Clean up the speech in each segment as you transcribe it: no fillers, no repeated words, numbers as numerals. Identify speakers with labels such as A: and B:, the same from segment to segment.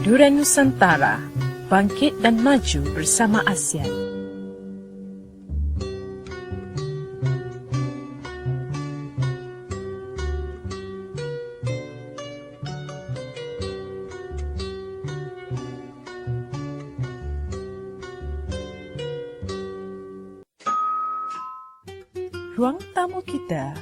A: Duran Nusantara, bangkit dan maju bersama ASEAN. Ruang tamu kita.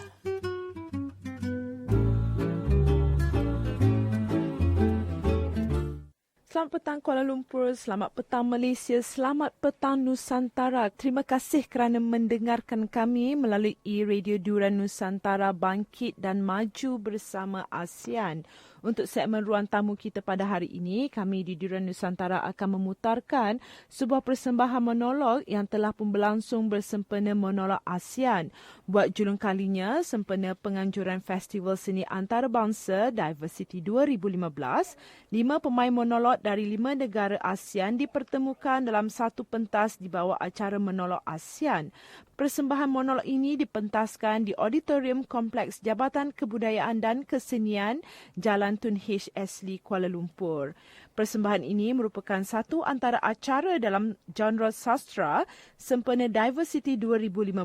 A: Selamat petang Kuala Lumpur, selamat petang Malaysia, selamat petang Nusantara. Terima kasih kerana mendengarkan kami melalui Radio Duran Nusantara, bangkit dan maju bersama ASEAN. Untuk segmen ruang tamu kita pada hari ini, kami di Duran Nusantara akan memutarkan sebuah persembahan monolog yang telah pun berlangsung bersempena Monolog ASEAN. Buat julung kalinya, sempena penganjuran Festival Seni Antarabangsa Diversity 2015, 5 pemain monolog dari 5 negara ASEAN dipertemukan dalam satu pentas di bawah acara Monolog ASEAN. Persembahan monolog ini dipentaskan di Auditorium Kompleks Jabatan Kebudayaan dan Kesenian Jalan Tun H. Ashley, Kuala Lumpur. Persembahan ini merupakan satu antara acara dalam genre sastra sempena Diversity 2015,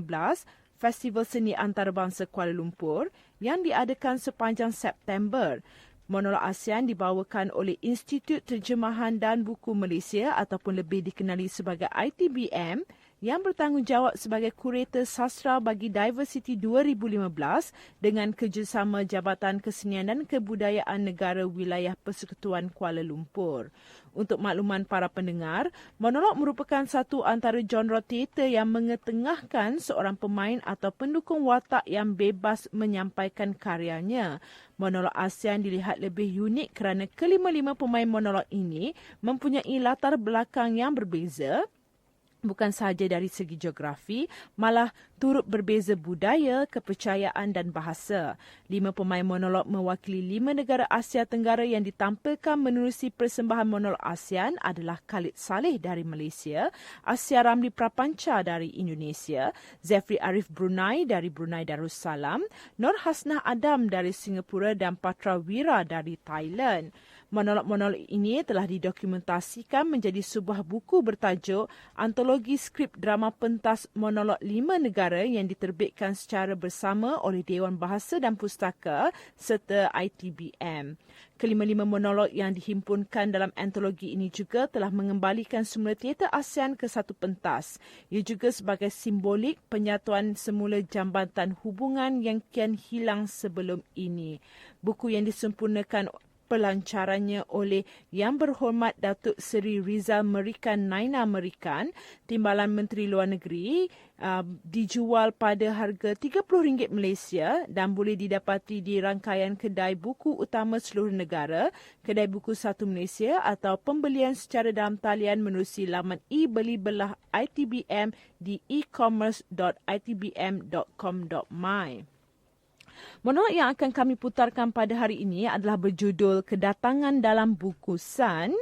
A: Festival Seni Antarabangsa Kuala Lumpur yang diadakan sepanjang September. Monolog ASEAN dibawakan oleh Institut Terjemahan dan Buku Malaysia ataupun lebih dikenali sebagai ITBM yang bertanggungjawab sebagai kurator sastra bagi Diversity 2015 dengan kerjasama Jabatan Kesenian dan Kebudayaan Negara Wilayah Persekutuan Kuala Lumpur. Untuk makluman para pendengar, monolog merupakan satu antara genre teater yang mengetengahkan seorang pemain atau pendukung watak yang bebas menyampaikan karyanya. Monolog ASEAN dilihat lebih unik kerana kelima-lima pemain monolog ini mempunyai latar belakang yang berbeza, bukan sahaja dari segi geografi, malah turut berbeza budaya, kepercayaan dan bahasa. 5 pemain monolog mewakili 5 negara Asia Tenggara yang ditampilkan menerusi persembahan monolog ASEAN adalah Khalid Saleh dari Malaysia, Asia Ramli Prapanca dari Indonesia, Zefri Arif Brunei dari Brunei Darussalam, Nur Hasnah Adam dari Singapura dan Patra Wira dari Thailand. Monolog-monolog ini telah didokumentasikan menjadi sebuah buku bertajuk Antologi Skrip Drama Pentas Monolog 5 Negara yang diterbitkan secara bersama oleh Dewan Bahasa dan Pustaka serta ITBM. Kelima-lima monolog yang dihimpunkan dalam antologi ini juga telah mengembalikan semula teater ASEAN ke satu pentas. Ia juga sebagai simbolik penyatuan semula jambatan hubungan yang kian hilang sebelum ini. Buku yang disempurnakan pelancarannya oleh Yang Berhormat Datuk Seri Rizal Merican Naina Merican, Timbalan Menteri Luar Negeri, dijual pada harga RM30 Malaysia dan boleh didapati di rangkaian kedai buku utama seluruh negara, kedai buku satu Malaysia atau pembelian secara dalam talian menerusi laman e-beli belah ITBM di ecommerce.itbm.com.my. Monolog yang akan kami putarkan pada hari ini adalah berjudul Kedatangan dalam Bungkusan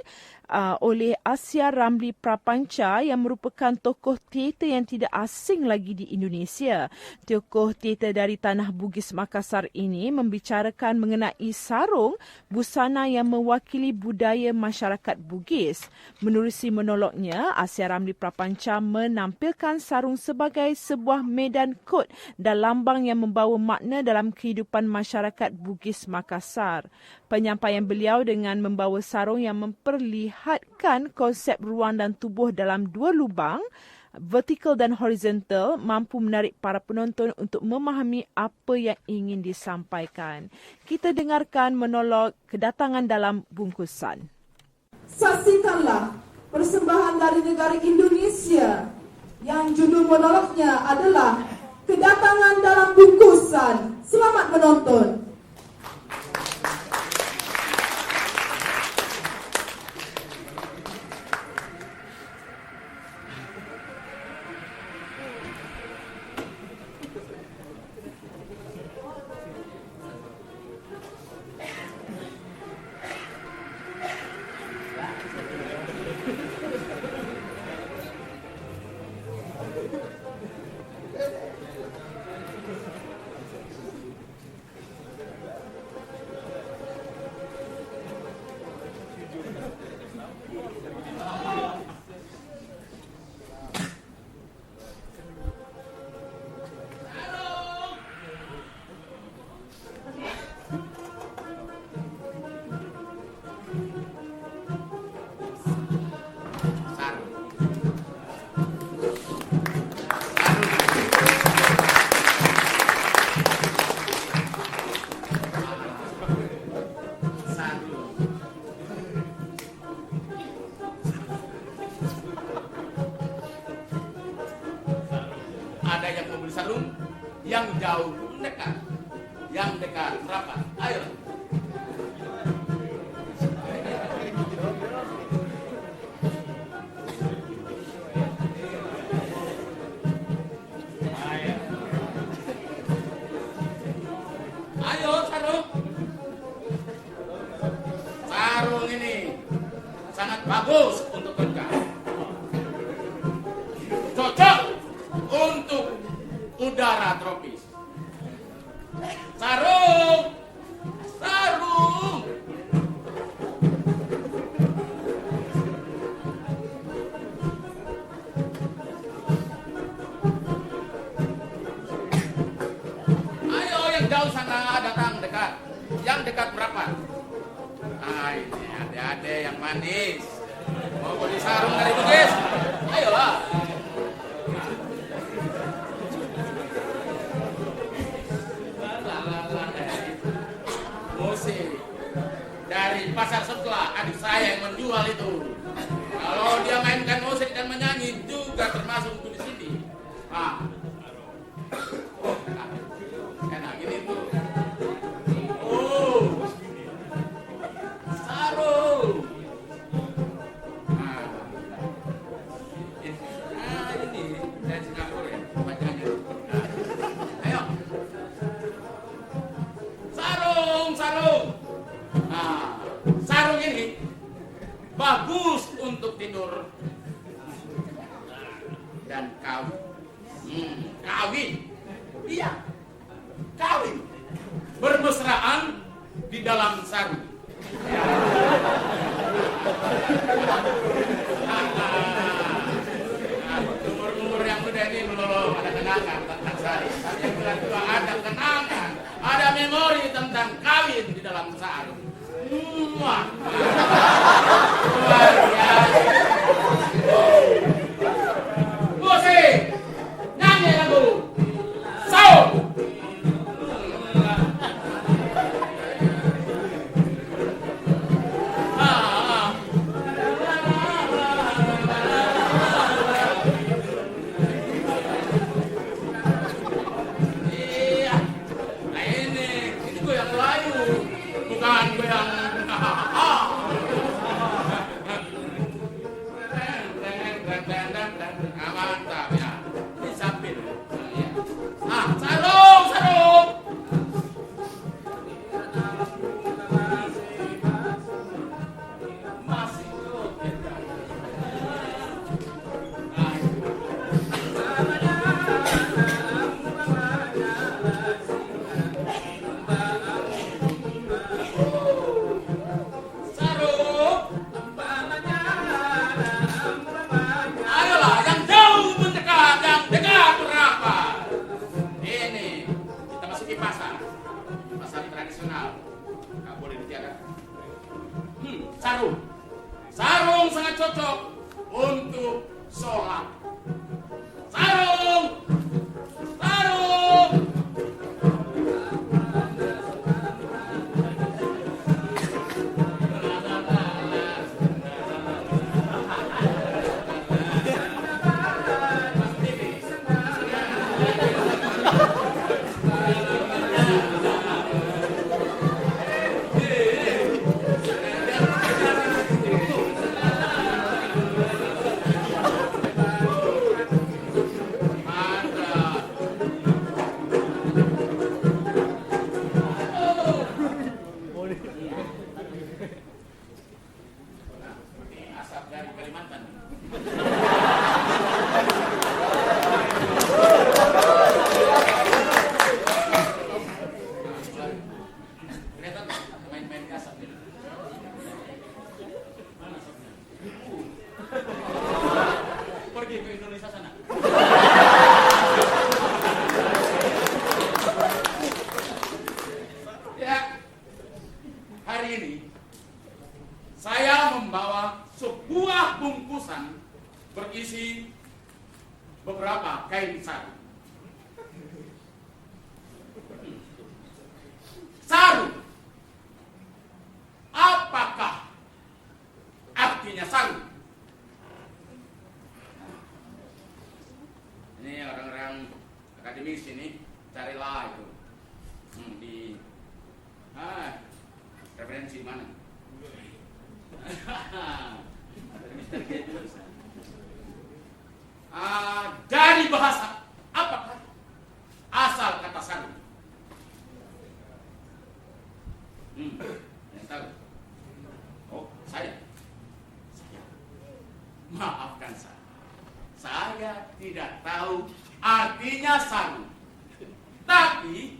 A: oleh Asia Ramli Prapanca yang merupakan tokoh teater yang tidak asing lagi di Indonesia. Tokoh teater dari Tanah Bugis Makassar ini membicarakan mengenai sarung, busana yang mewakili budaya masyarakat Bugis. Menerusi monolognya, Asia Ramli Prapanca menampilkan sarung sebagai sebuah medan kod dan lambang yang membawa makna dalam kehidupan masyarakat Bugis Makassar. Penyampaian beliau dengan membawa sarung yang memperlihatkan konsep ruang dan tubuh dalam dua lubang, vertikal dan horizontal, mampu menarik para penonton untuk memahami apa yang ingin disampaikan. Kita dengarkan monolog Kedatangan dalam Bungkusan.
B: Saksikanlah persembahan dari negara Indonesia yang judul monolognya adalah Kedatangan dalam Bungkusan. Selamat menonton.
C: ada yang mau beli sarung? Yang jauh dekat, yang dekat berapa? Ayo. Ayo sarung. Sarung ini sangat bagus untuk kerja. Cocok untuk udara tropis. Sarung. Sarung. Ayo yang jauh sana datang dekat. Yang dekat berapa? Ah, ini adik-adik yang manis. Mau beli sarung dari Bugis? Ayolah. Musik dari pasar sebelah, adik saya yang menjual itu. Kalau dia mainkan musik dan menyanyi juga termasuk untuk di sini. Ah, enak gini tuh. Oh, sarung. Ini dari Singapura ya, bacanya. Ayo. Sarung. Nah, sarung ini bagus untuk tidur dan kawin. Kawin. Iya. Kawin. Bermesraan di dalam sarung. Ya. Umur yang muda ini belum ada kenangan tentang sarung. Tapi yang bilang juga ada kenangan, ada memori tentang kawin di dalam sarung. Luar biasa. Musik, nyanyi lagu, saung. Mantap ya. Disapin. Sarung. Masih sarung sangat cocok untuk sholat. Sarung. Asap dari Kalimantan. Kelihatan main-main asap nih. Mana asapnya? Pergi ke Indonesia sana. Ya, hari ini saya membawa sebuah bungkusan berisi beberapa kain sarung. Sarung. Apakah artinya sarung? Ini orang-orang akademis ini carilah itu di referensi mana? Dari bahasa apakah asal kata sarung? Yang tahu? Oh, saya. Maafkan saya. Saya tidak tahu artinya sarung. Tapi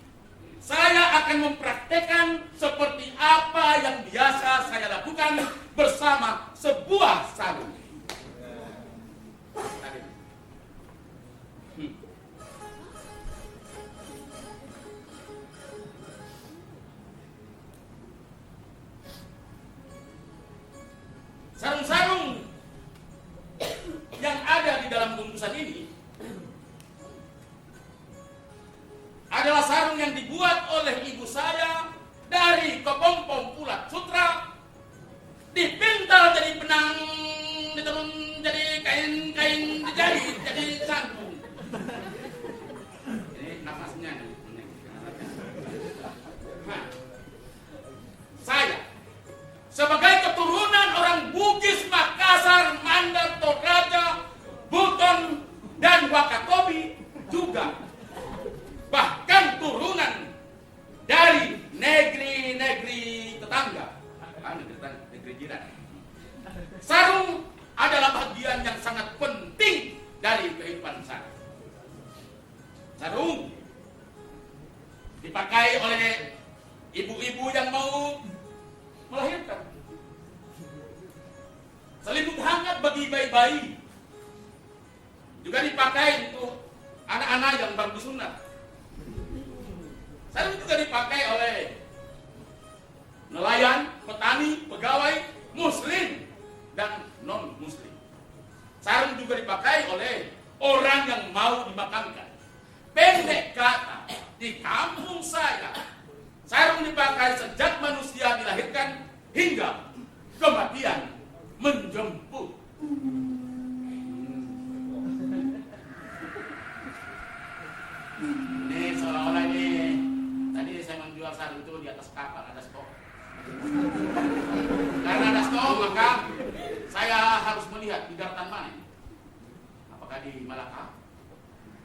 C: saya akan mempraktekkan seperti apa yang biasa saya lakukan bersama sebuah sarung. Sarung-sarung yang ada di dalam bungkusan ini adalah sarung yang dibuat oleh ibu saya dari kepompong ulat sutra, dipintal jadi benang, ditenun jadi kain-kain dijahit jadi sarung. Ini nafasnya nih. Saya sebagai keturunan orang Bugis, Makassar, Mandar, Toraja, Buton, dan Wakatobi juga bahkan turunan dari negeri-negeri tetangga, negeri jiran. Sarung adalah bagian yang sangat penting dari kehidupan saya. Sarung dipakai oleh ibu-ibu yang mau melahirkan. Selimut hangat bagi bayi-bayi juga dipakai untuk anak-anak yang baru disunat. Sarung juga dipakai oleh nelayan, petani, pegawai, muslim, dan non-muslim. Sarung juga dipakai oleh orang yang mau dimakamkan. Pendek kata, di kampung saya, sarung dipakai sejak manusia dilahirkan hingga kematian menjemput. Ini seolah-olah ini tadi saya menjual sarung itu di atas kapal ada stok. Karena ada stok maka saya harus melihat di daratan mana. Apakah di Malaka,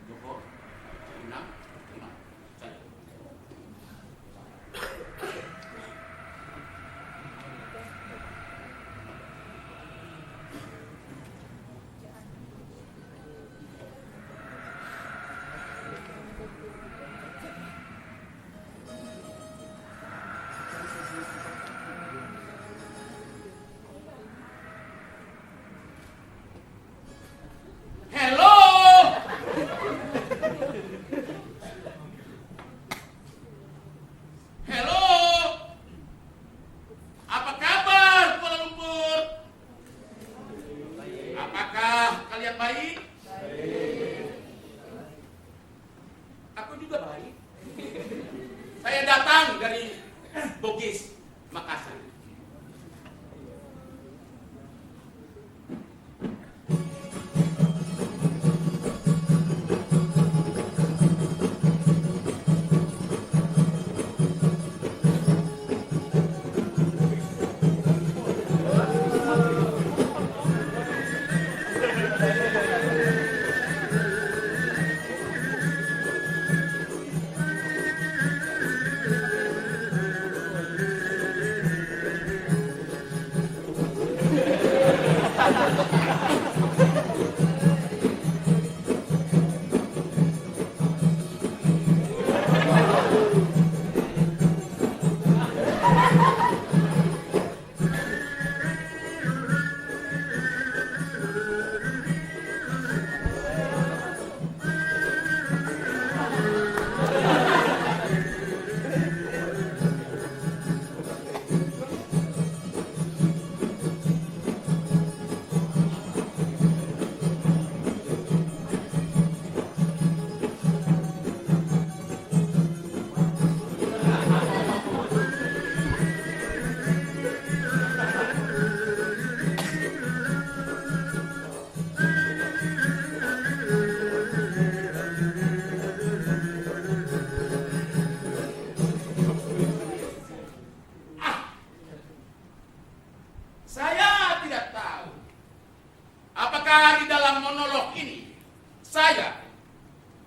C: Joko, Pinang, di mana? Saya. Hello.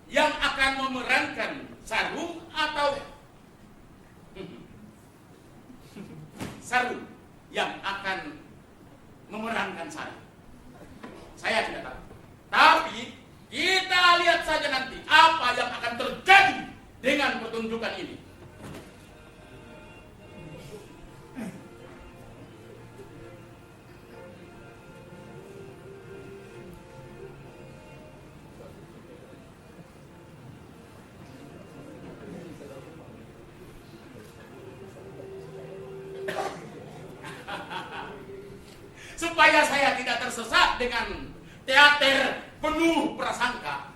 C: yang akan memerankan Sarung atau Sarung yang akan memerankan saya? Saya tidak tahu. Tapi kita lihat saja nanti apa yang akan terjadi dengan pertunjukan ini. Supaya saya tidak tersesat dengan teater penuh prasangka,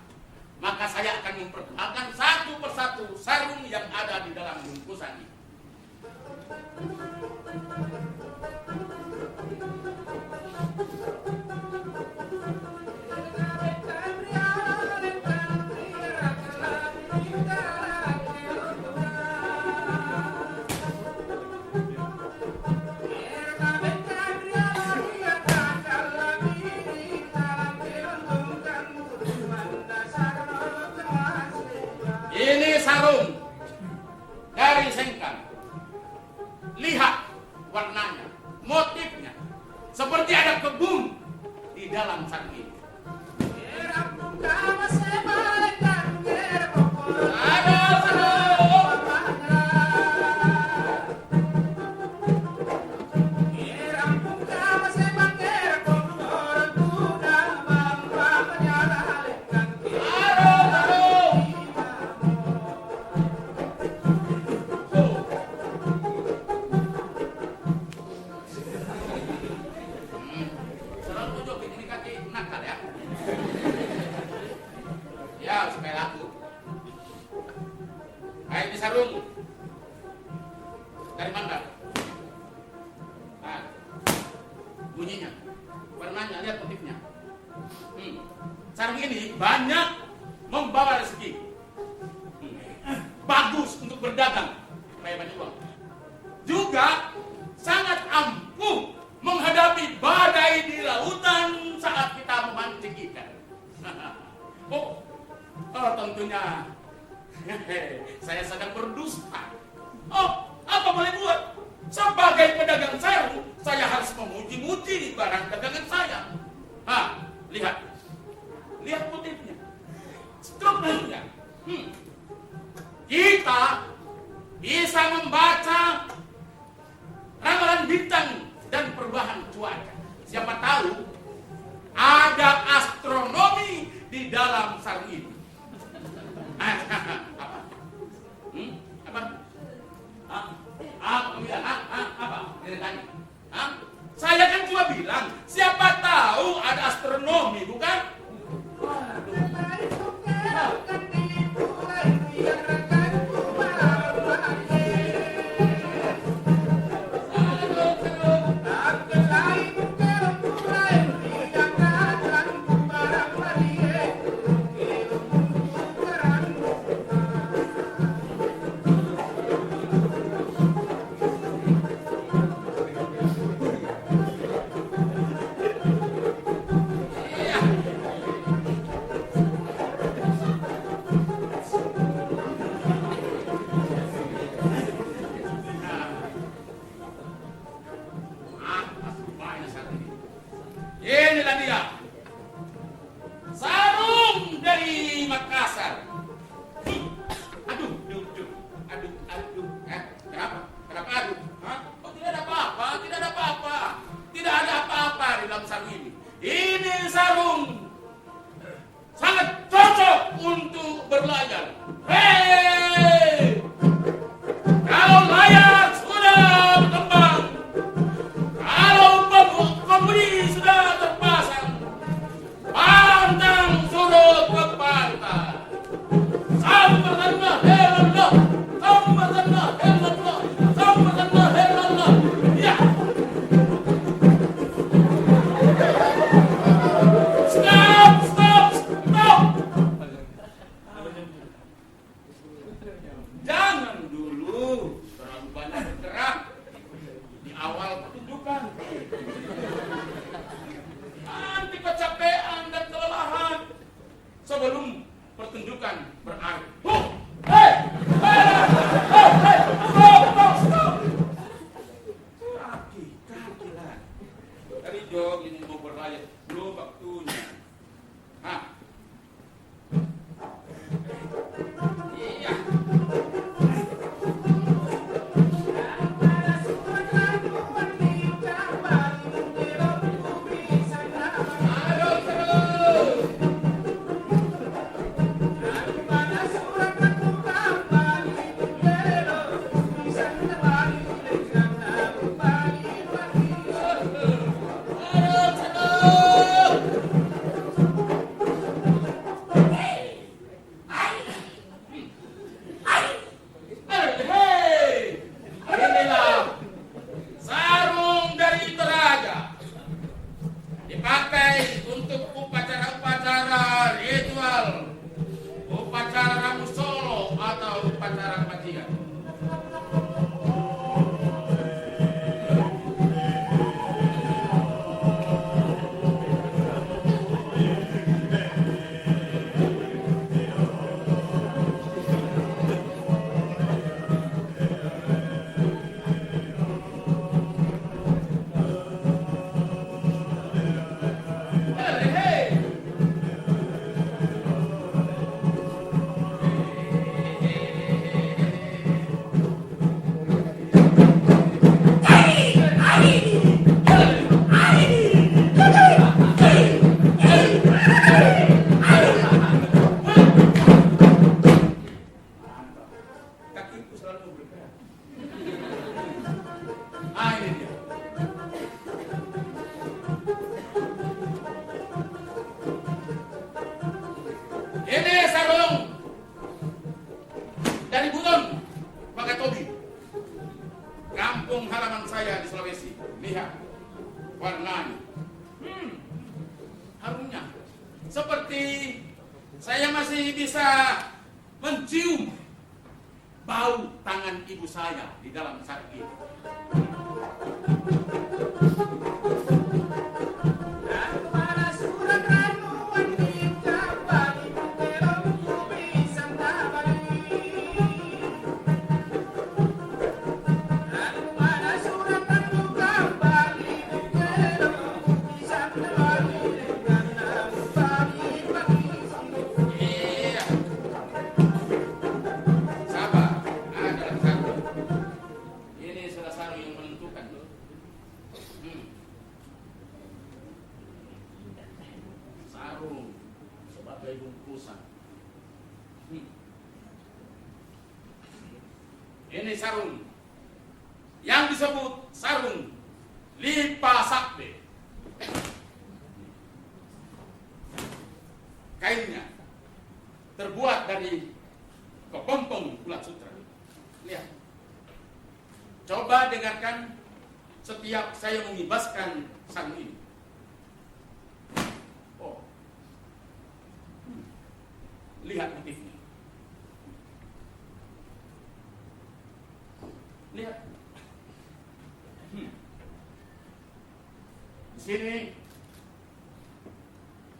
C: maka saya akan memperkenalkan satu persatu sarung yang ada di dalam bungkusan ini. Ini sarung dari Sengkang. Lihat warnanya, motifnya, seperti ada kebun di dalam sarung ini. Ada sarung. Ya, supaya laku. Kayak di sarung. Dari mana? Nah, bunyinya, warnanya, lihat motifnya. Sarung ini banyak membawa rezeki. Bagus untuk berdagang, supaya banyak uang. Juga sangat ampuh menghadapi badai di lautan saat kita memancing ikan. Oh, tentunya saya sedang berdusta. Oh, apa boleh buat? Sebagai pedagang sarung, saya harus memuji-muji barang dagangan saya. Lihat. Lihat motifnya. Strukturnya. Kita bisa membaca ramalan bintang dan perubahan cuaca. Siapa tahu ada astronomi di dalam sarung ini. Apa? Apa? Saya kan cuma bilang, siapa tahu ada astronomi, bukan? Inilah dia, sarung dari Makassar. Aduh. Kenapa aduh? Oh, tidak ada apa-apa. Tidak ada apa-apa di dalam sarung ini. Ini sarung sangat cocok untuk berlayar. Hei, kalau layar sudah berkembang, kalau pembeli sudah terpasang, pantang surut ke pantai. Sambatana helallah, sambatana helallah, sambatana helallah. Ya. Stop. pertunjukan berarti. Kaki lah. Dari jog ini mau berlayar, belum waktunya. Hah? Iya. Dipakai untuk upacara-upacara ritual, upacara ramu solo atau upacara kematian. Kakiku selalu bergerak. Ini dia. Ini sarung dari Buton, pakai tobi. Kampung halaman saya di Sulawesi. Lihat warnanya. Harumnya seperti saya masih bisa mencium bau tangan ibu saya di dalam sarung ini. Sebagai bungkusan. Ini sarung yang disebut sarung lipa sakbe. Kainnya terbuat dari kepompong ulat sutra. Lihat. Coba dengarkan setiap saya mengibaskan sarung ini. Lihat motifnya. Lihat. Di sini.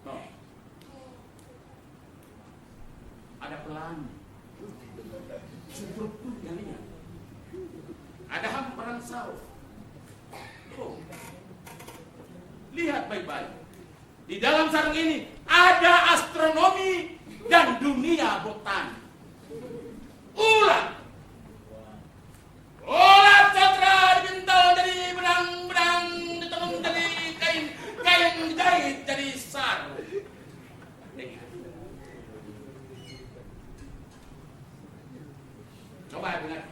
C: Oh. Ada pelangi. Cukup ya lihat. Ada hamparan saus. Oh. Lihat baik-baik. Di dalam sarung ini ada astronomi dan dunia botani. Ulat sutra dibintal dari benang-benang, ditenun dari kain dijahit jadi sarung. Coba dengar.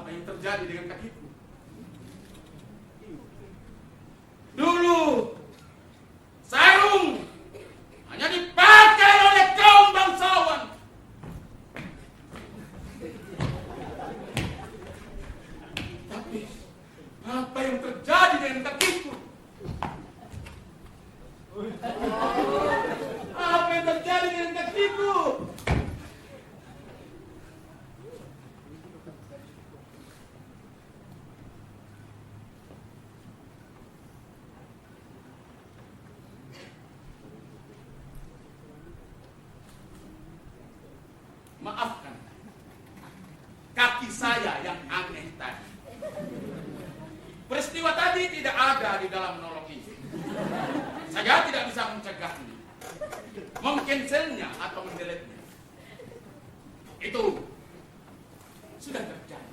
C: apa yang terjadi dengan kakiku. Dulu sarung hanya dipakai oleh kaum bangsawan. Tapi apa yang terjadi dengan kakiku? Apa yang terjadi dengan kakiku? Maafkan, kaki saya yang aneh tadi. Peristiwa tadi tidak ada di dalam monolog ini. Saya tidak bisa mencegahnya, mengcancelnya atau mendeletnya. Itu sudah terjadi.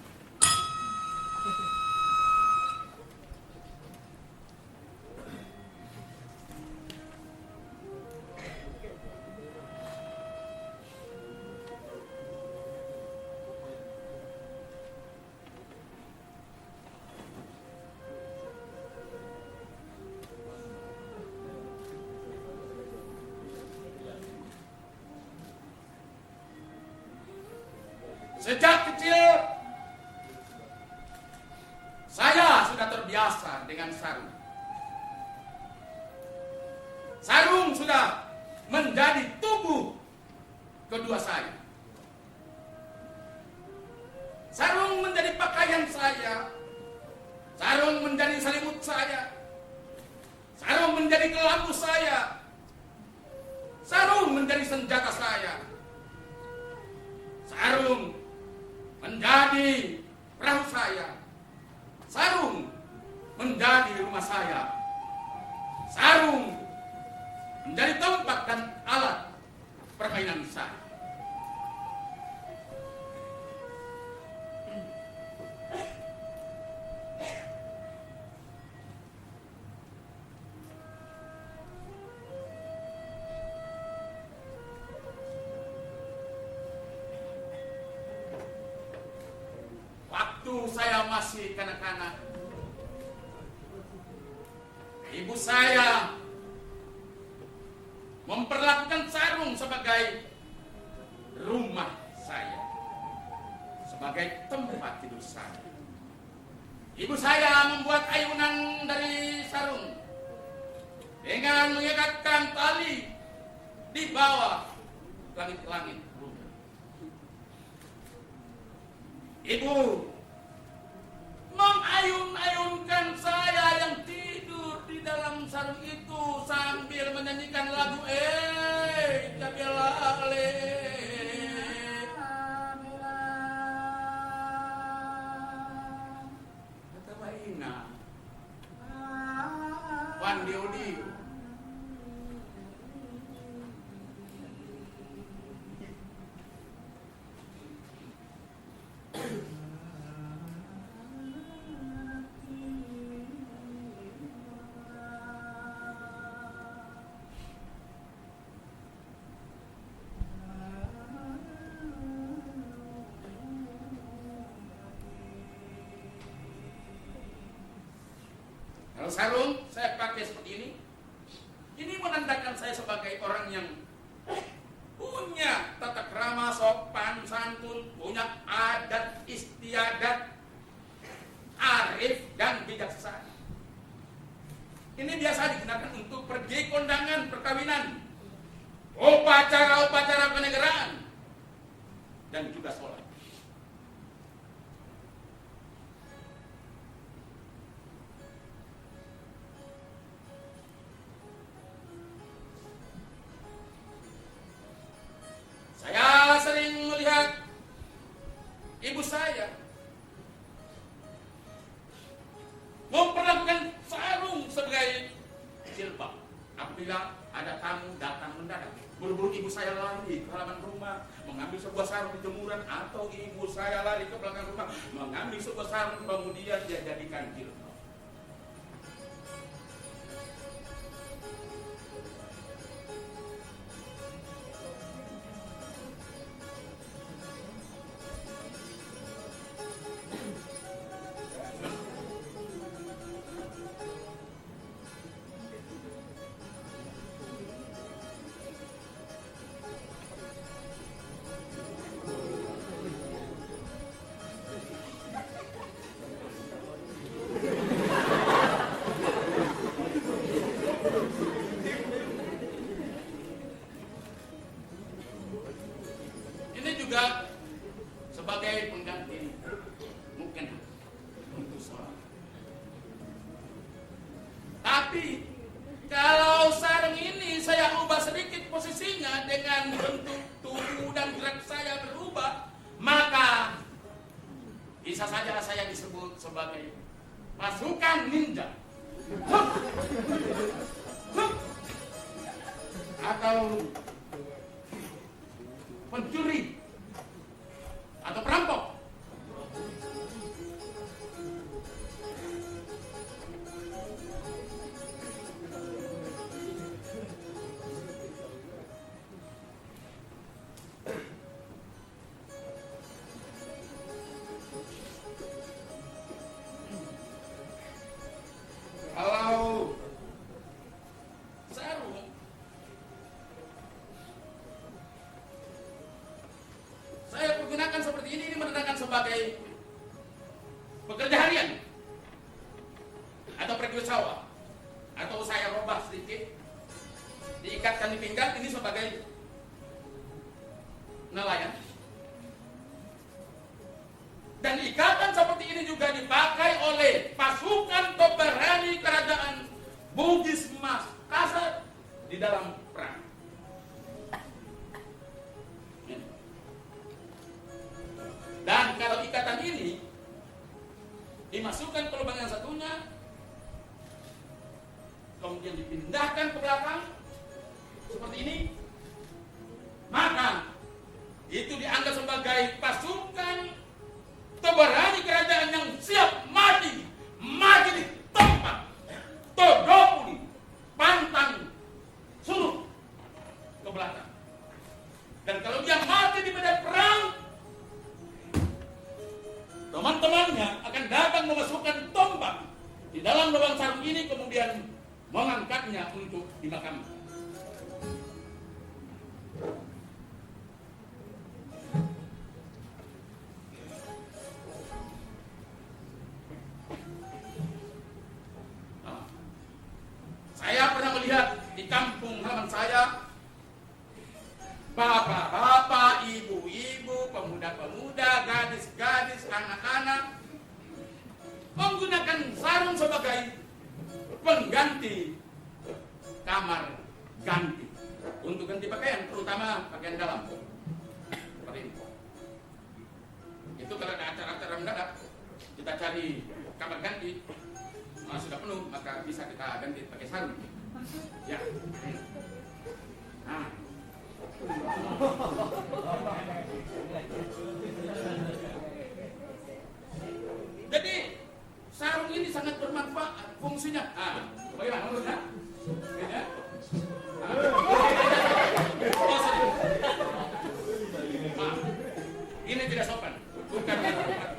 C: Sejak kecil, saya sudah terbiasa dengan sarung. Sarung sudah menjadi tubuh kedua saya. Sarung menjadi pakaian saya. Sarung menjadi selimut saya. Sarung menjadi kelambu saya. Sarung menjadi senjata saya. Sarung menjadi perahu saya. Sarung menjadi rumah saya. Sarung menjadi tempat dan alat permainan saya. Waktu saya masih kanak-kanak, ibu saya memperlakukan sarung sebagai rumah saya, sebagai tempat tidur saya. Ibu saya membuat ayunan dari sarung dengan mengikatkan tali di bawah langit-langit rumah. Ibu mengayun-ayunkan saya yang tidur di dalam sarung itu sambil menyanyikan lagu Jabialale. Kata Baina Wandiodiu. Kalau sarung saya pakai seperti ini menandakan saya sebagai orang yang punya tata krama, sopan, santun, punya adat istiadat, arif dan bijaksana. Ini biasa digunakan untuk pergi kondangan perkawinan, upacara-upacara kenegaraan, dan juga sholat. Saya sering melihat ibu saya memperlakukan sarung sebagai jilbab. Apabila ada tamu datang mendadak, buru-buru ibu saya lari ke halaman rumah, mengambil sebuah sarung di jemuran, atau ibu saya lari ke belakang rumah, mengambil sebuah sarung, kemudian dia jadikan jilbab. Tapi kalau sarung ini saya ubah sedikit posisinya dengan bentuk tubuh dan gerak saya berubah, maka bisa saja saya disebut sebagai pasukan ninja. Atau pencuri atau perampok. Kalau sarung saya pergunakan seperti ini menandakan sebagai pekerja harian atau pergi sawah, atau saya robah sedikit diikatkan di pinggang ini sebagai nelayan. Dan ikatan seperti ini juga dipakai oleh pasukan Tobarani kerajaan Bugis Makassar di dalam perang. Dan kalau ikatan ini dimasukkan ke lubang yang satunya, kemudian dipindahkan ke belakang seperti ini, maka itu dianggap sebagai pasukan Tobarani kerajaan yang siap mati di tempat, todopuli, pantang, suruh ke belakang. Dan kalau dia mati di medan perang, teman-temannya akan datang memasukkan tombak di dalam lubang sarung ini, kemudian mengangkatnya untuk dimakamkan. Saya pernah melihat di kampung halaman saya, bapak-bapak, ibu-ibu, pemuda-pemuda, gadis-gadis, anak-anak menggunakan sarung sebagai pengganti kamar ganti untuk ganti pakaian, terutama pakaian dalam. Seperti ini. Itu kalau ada acara-acara mendadak, kita cari kamar ganti. Sudah penuh, maka bisa kita ganti pakai sarung. Ya. Nah. Jadi sarung ini sangat bermanfaat fungsinya. Bagaimana menurutnya? Ya. Ini tidak sopan. Bukan sopan.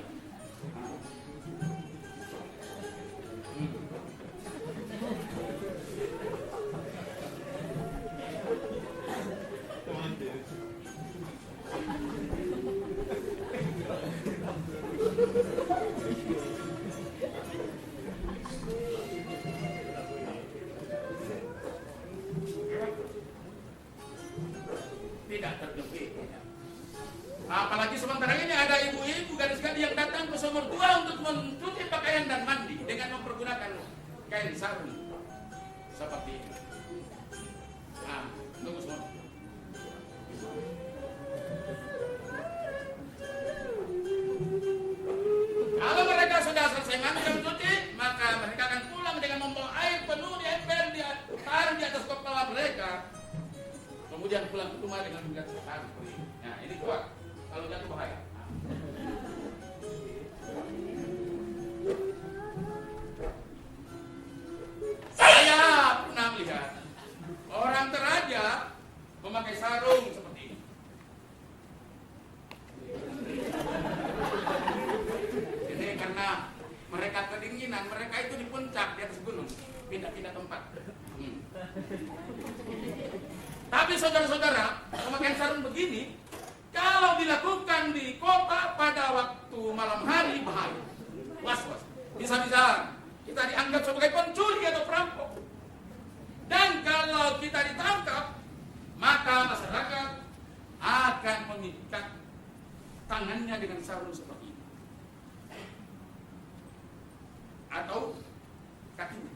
C: Tidak terjepit. Apalagi sementara ini ada ibu-ibu gadis-gadis yang datang ke sumur tua untuk mencuci pakaian dan mandi dengan mempergunakan kain sarung seperti ini. Nah, tunggu semua. Kalau mereka sudah selesai mandi dan mencuci, maka mereka akan pulang dengan membawa air penuh di ember, taruh di atas kepala mereka. Kemudian pulang ke rumah dengan melihat sarung seperti ini. Nah, ini kuat. Kalau jatuh bahaya. Saya pernah melihat orang Toraja memakai sarung seperti ini. Ini karena mereka kedinginan, mereka itu di puncak, di atas gunung, pindah-pindah tempat. Tapi saudara-saudara, pemakaian sarung begini, kalau dilakukan di kota pada waktu malam hari, bahaya. Was-was. Bisa-bisa kita dianggap sebagai pencuri atau perampok. Dan kalau kita ditangkap, maka masyarakat akan mengikat tangannya dengan sarung seperti ini. Atau kakinya.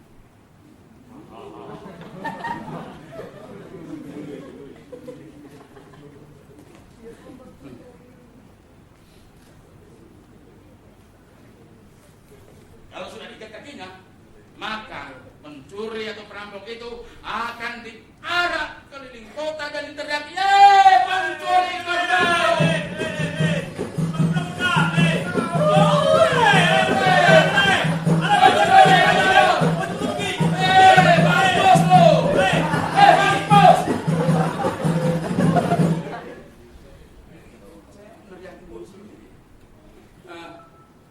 C: kakinya, maka pencuri atau perampok itu akan diarak keliling kota dan diteriaki, pencuri kerbau!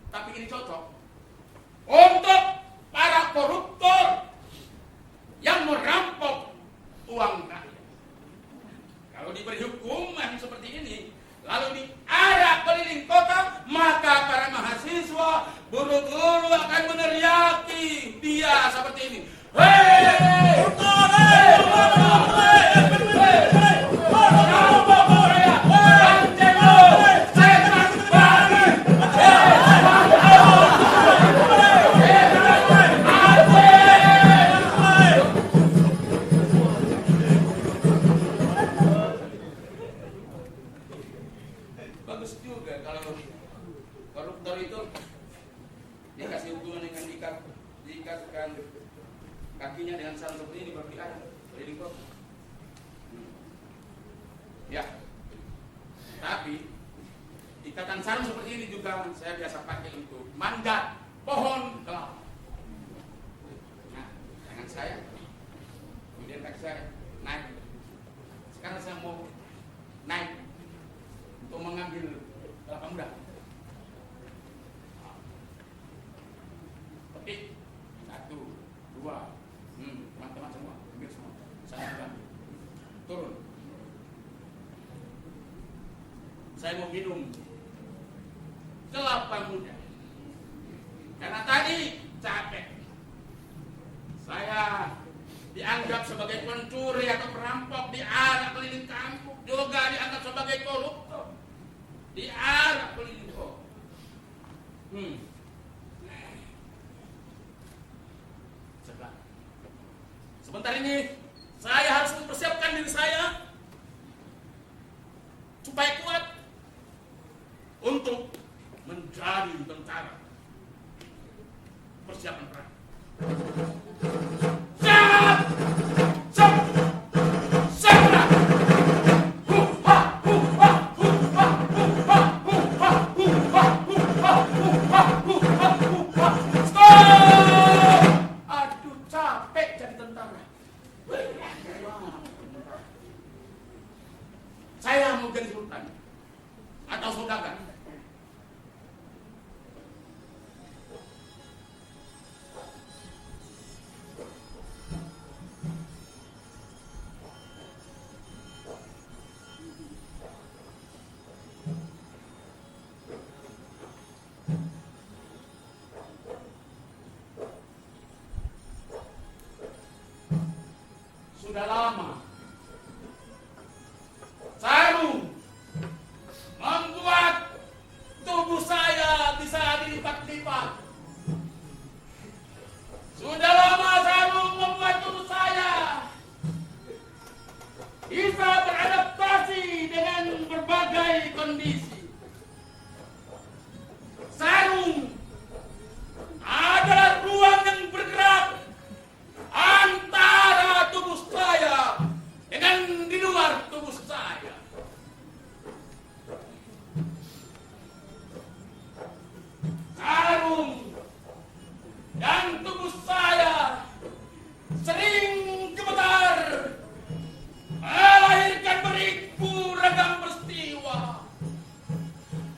C: Tapi ini cocok untuk para koruptor yang merampok uang rakyat. Kalau diberi hukuman seperti ini, lalu diarak keliling kota, maka para mahasiswa, guru-guru akan meneriaki dia seperti ini. Hei! Bagus juga kalau koruptor itu dikasih hukuman dengan diikatkan kakinya dengan sarung seperti ini baru diarak keliling kota. Ya, tapi ikatan sarung seperti ini juga saya biasa pakai untuk manjat pohon kelapa. Nah, tangan saya, kemudian kaki saya naik. Sekarang saya mau naik untuk mengambil kelapa muda. Petik 1, 2, teman-teman semua, ambil semua. Saya ambil. Turun. Saya mau minum kelapa muda. Karena tadi capek. Saya dianggap sebagai pencuri atau perampok, diarak keliling kampung, juga dianggap sebagai koruptor, diarak keliling kota. Sebentar ini saya harus mempersiapkan diri saya supaya kuat untuk menjadi tentara. Persiapan perang. Siap! Siap! Siap! Aduh, capek jadi tentara. Saya mau jadi sultan atau saudagar. Sudah lama sarung membuat tubuh saya bisa dilipat-lipat. Sudah lama sarung membuat tubuh saya bisa beradaptasi dengan berbagai kondisi. Sarung adalah ruang yang bergerak antara tubuh saya dengan di luar tubuh saya. Sarung dan tubuh saya sering gemetar, melahirkan beribu ragam peristiwa,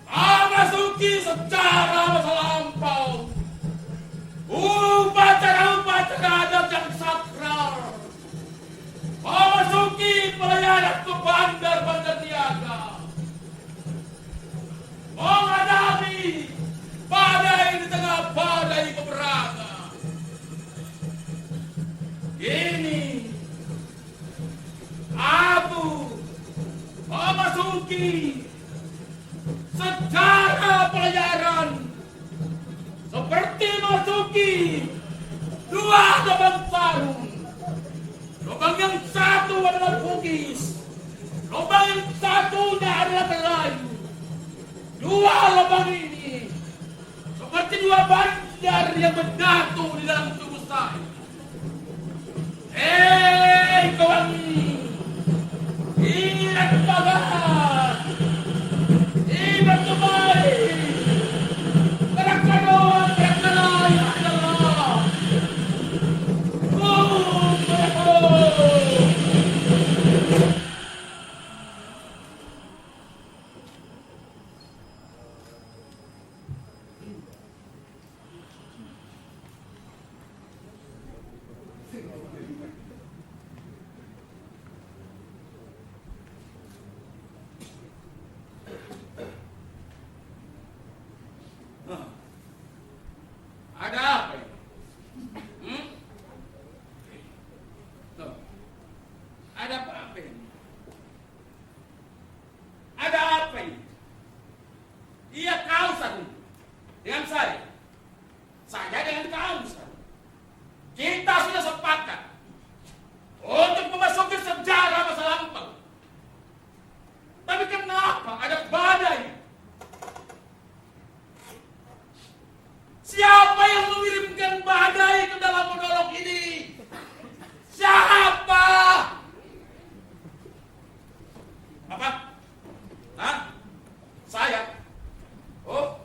C: memasuki sejarah masa lampau, upacara-upacara adat yang sakral, memasuki pelayanan ke bandar-bandar niaga, menghadapi badai di tengah badai peperangan. Ini aku memasuki sejarah pelayaran seperti memasuki dua lubang sarung. Lubang yang satu adalah Bugis, lubang yang satunya adalah Melayu. Dua lubang ini seperti dua bandar yang berdatu di dalam tubuh saya. Hei kawan, ingat bagas, ingat kembali. Gerak-gerak ya Allah. Ada apa ini? Loh, ada apa ini? Ada apa ini? Iya kau satu dengan saya dengan kau satu. Kita sudah sepakat untuk memasuki sejarah masa lampau. Tapi kenapa ada badai? Siapa yang mengirimkan badai ke dalam monolog ini? Siapa? Apa? Hah? Saya? Oh,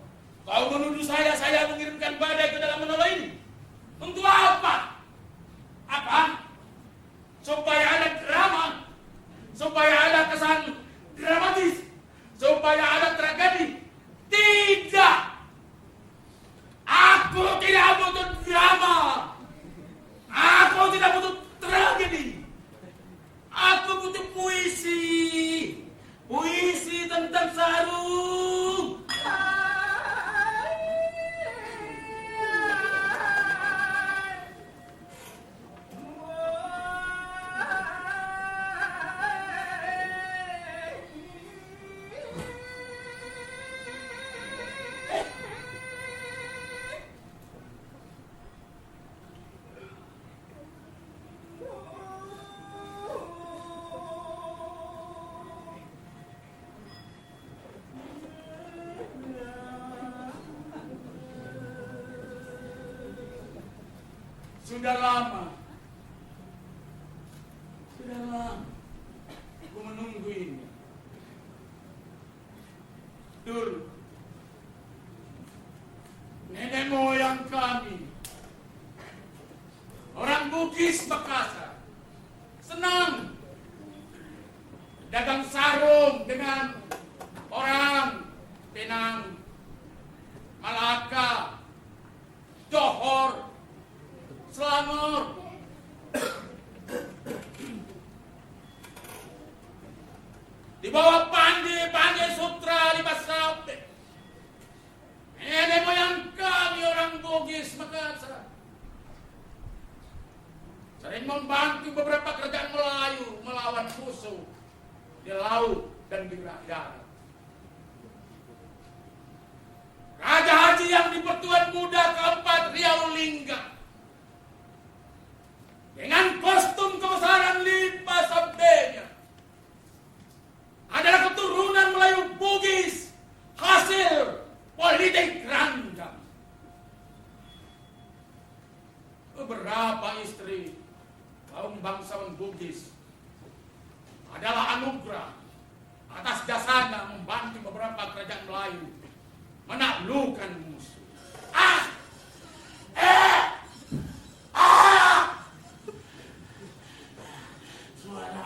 C: kau menuduh saya mengirimkan badai ke dalam monolog ini? Untuk apa? Apa? Supaya ada drama? Supaya ada kesan dramatis? Supaya ada tragedi? Tidak! Aku tidak butuh drama. Aku tidak butuh tragedi. Aku butuh puisi. Puisi tentang sarung. Sudah lama aku menunggu ini. Dulu nenek moyang kami, orang Bugis Makassar, senang dagang sarung dengan orang Penang, Malaka, Johor, Selangor. Di bawah Pandai Sutra Lipas Rabe. Nenek moyang kami orang Bugis Makassar sering membantu beberapa kerajaan Melayu melawan musuh di laut dan di darat. Raja Haji yang di Pertuan Muda keempat Riau Lingga dengan kostum kebesaran lipas abdenya adalah keturunan Melayu Bugis hasil politik randang. Beberapa istri kaum bangsawan Bugis adalah anugerah atas jasanya membantu beberapa kerajaan Melayu menaklukkan musuh. Suara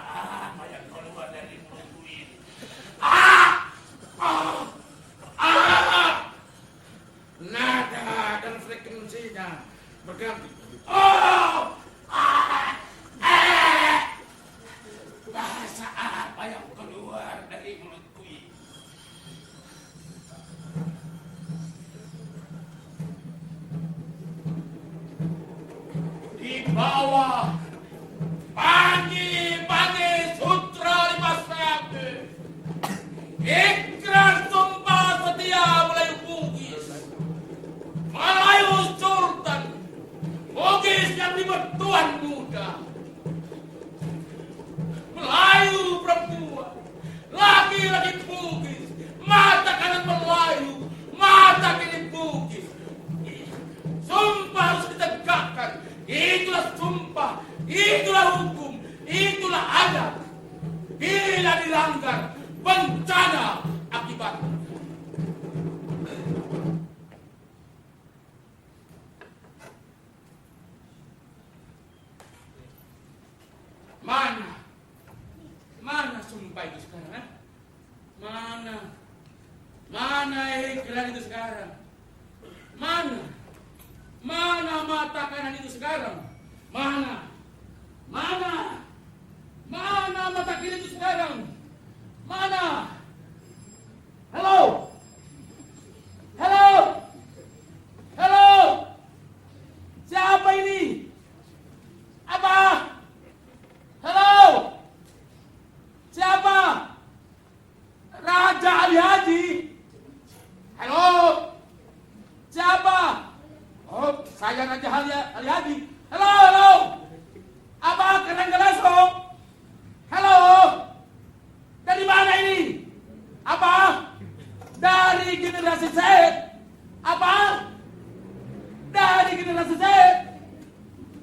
C: apa yang keluar dari mulutku ini? Nada dan frekuensinya berganti. Bahasa apa yang keluar dari mulutku ini? Di bawah Pandai Sutra Lipas Rabe, ikrar sumpah setia Melayu Bugis, Melayu Sultan, Bugis yang di Pertuan Muda, Melayu perempuan, laki-laki Bugis, mata kanan Melayu, mata kiri Bugis. Sumpah Itulah hukum, itulah adab. Bila dilanggar, bencana akibatnya. Mana sumpah itu sekarang? Eh? Mana iklan itu sekarang? Mana mata kanan itu sekarang? Mana mata kiri itu sekarang? Mana? Halo? Siapa ini? Apa? Halo? Siapa? Raja Ali Haji? Halo? Siapa? Oh, saya Raja Ali Haji. Halo? Apa Kerang Gelasok? Halo? Dari mana ini? Apa? Dari generasi Z? Apa? Dari generasi Z?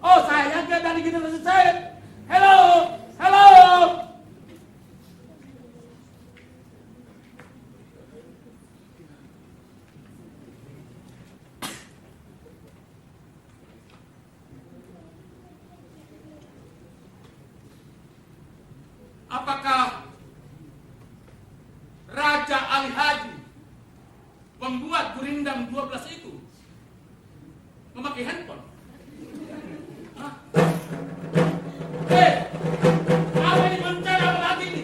C: Oh, saya kan dari generasi Z. Halo? Apakah Raja Ali Haji, pembuat gurindam 12 itu, memakai handphone? Hah? Apa ini bencana apa lagi ini?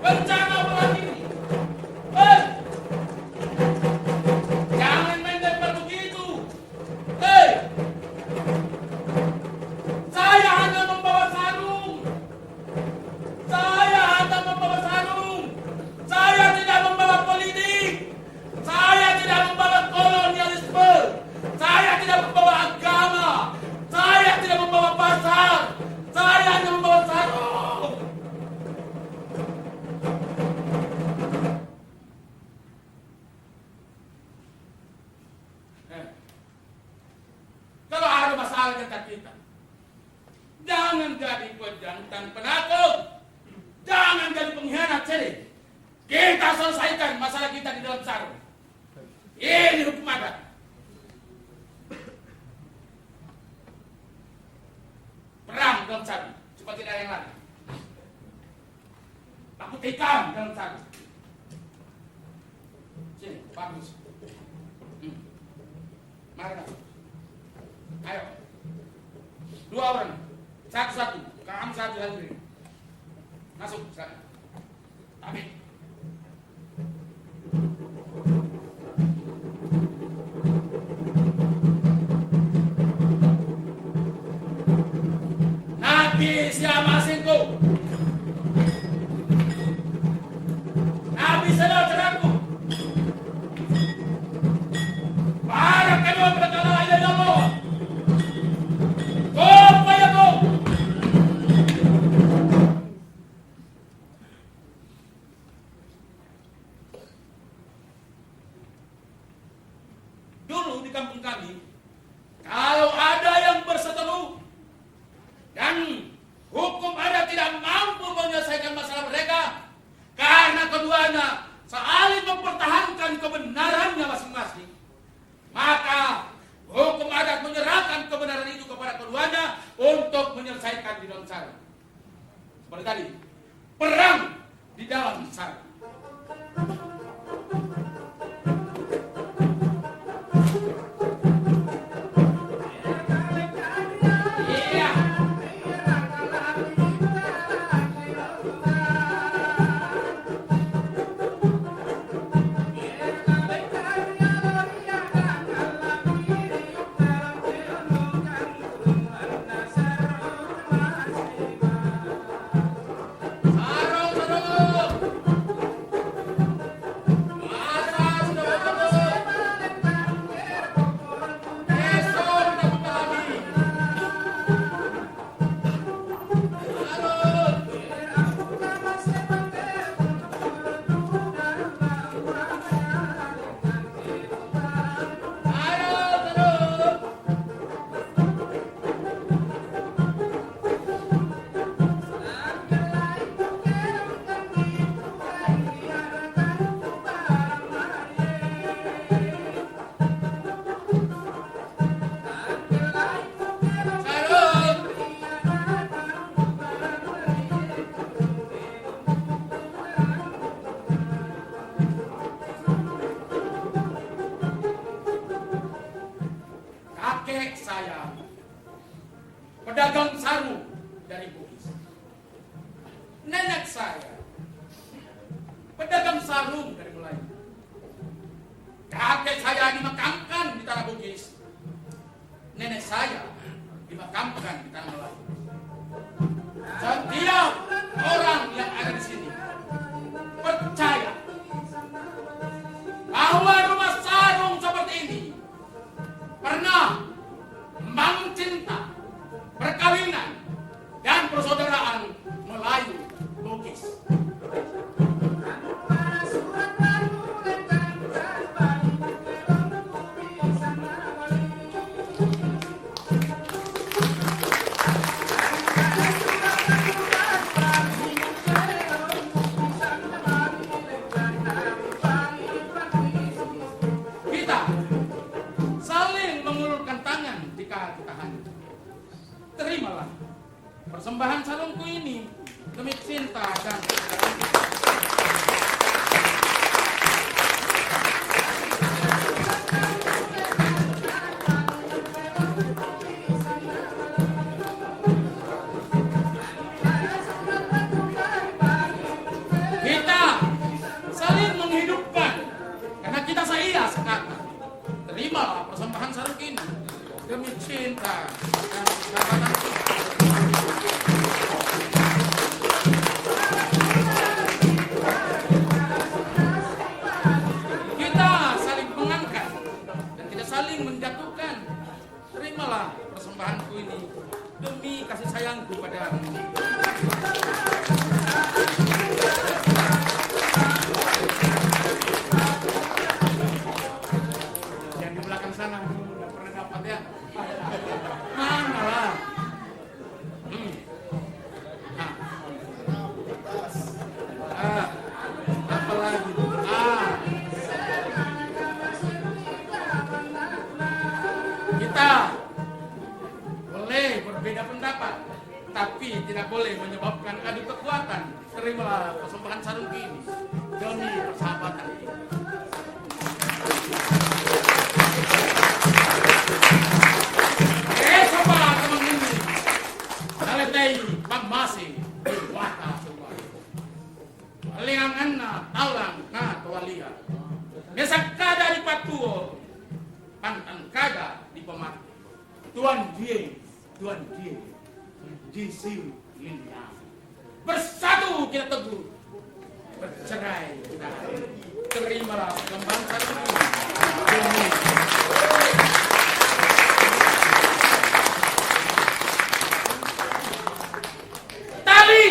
C: Bencana apa lagi ini? Jangan main lempar begitu. Saya hanya membawa sarung. Saya tidak membawa politik. Saya tidak membawa kolonialisme. Saya tidak membawa agama. Saya tidak membawa pasar. Saya hanya membawa sarung. Kalau ada masalah dengan kita, jangan jadi pejantan penakut. Jangan jadi pengkhianat sendiri. Kita selesaikan masalah kita di dalam sarung. Ini hukum adat. Perang dalam sarung, supaya tidak ada yang lain. Aku tikam dalam sarung. Sini, bagus. Mari masuk. Ayo. 2 orang. Satu-satu. Kamu satu lagi. Masuk sana. Amin. Nabi siapa singku? Nabi saudaraku. Para kedua berkata la ilaha illallah. Dulu di kampung kami, kalau ada yang berseteru dan hukum adat tidak mampu menyelesaikan masalah mereka karena keduanya saling mempertahankan kebenarannya masing-masing, maka hukum adat menyerahkan kebenaran itu kepada keduanya untuk menyelesaikan di dalam sarung. Seperti tadi, perang di dalam sarung. saya pedagang sarung dari Bugis. Nenek saya pedagang sarung dari Melayu. Kakek saya dimakamkan di tanah Bugis. Nenek saya dimakamkan di tanah Melayu. Setiap orang yang ada di sini percaya bahwa rumah sarung seperti ini pernah membangun cinta, perkawinan, dan persaudaraan Melayu Bugis. Kita saling mengulurkan tangan jika kita hancur. Terimalah persembahan sarungku ini demi cinta dan kita saling menghidupkan karena kita seia sekata. Terimalah persembahan sarung ini demi cinta dan kesahabatan kita. Kita saling mengangkat dan kita saling menjatuhkan. Terimalah persembahanku ini demi kasih sayangku padamu. Yang di belakang sana udah pernah dapat ya? Mana lah? Apa lagi? Kita boleh berbeda pendapat, tapi tidak boleh menyebabkan adu kekuatan. Terimalah persembahan sarung ini demi persahabatan kita. Coba teman ini, Daletei Pamasi Wata semua. Alianganna talang na tualia. Nesakada di patuo, pantan kada di pemati. Tuan die, jisi linya. Bersatu kita teguh, bercerai kita. Terimalah persembahan sarung ini. Tali.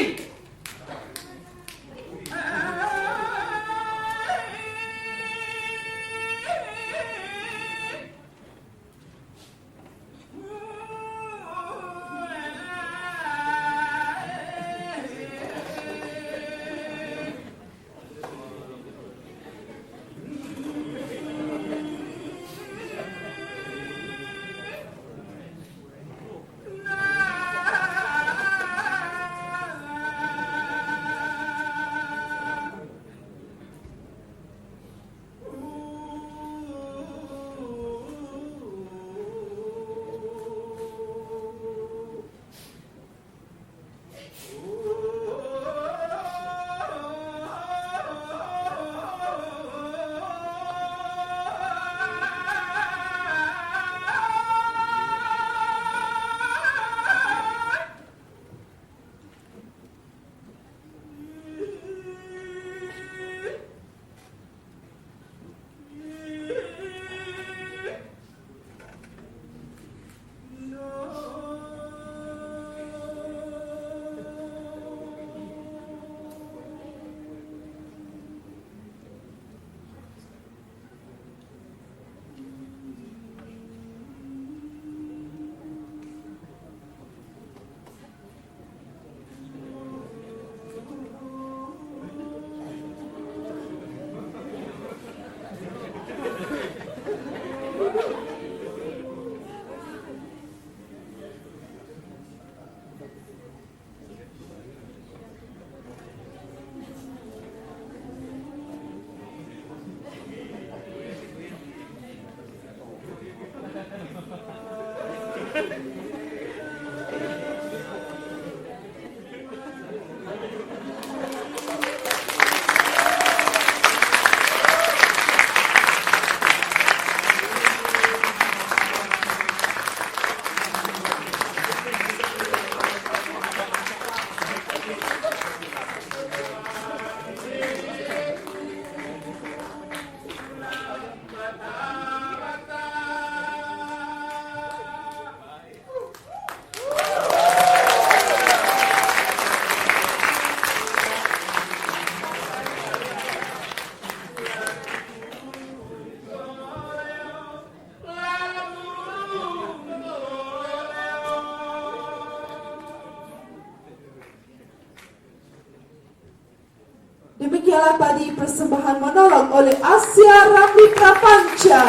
B: ialah tadi persembahan monolog oleh Asia Ramli Prapanca.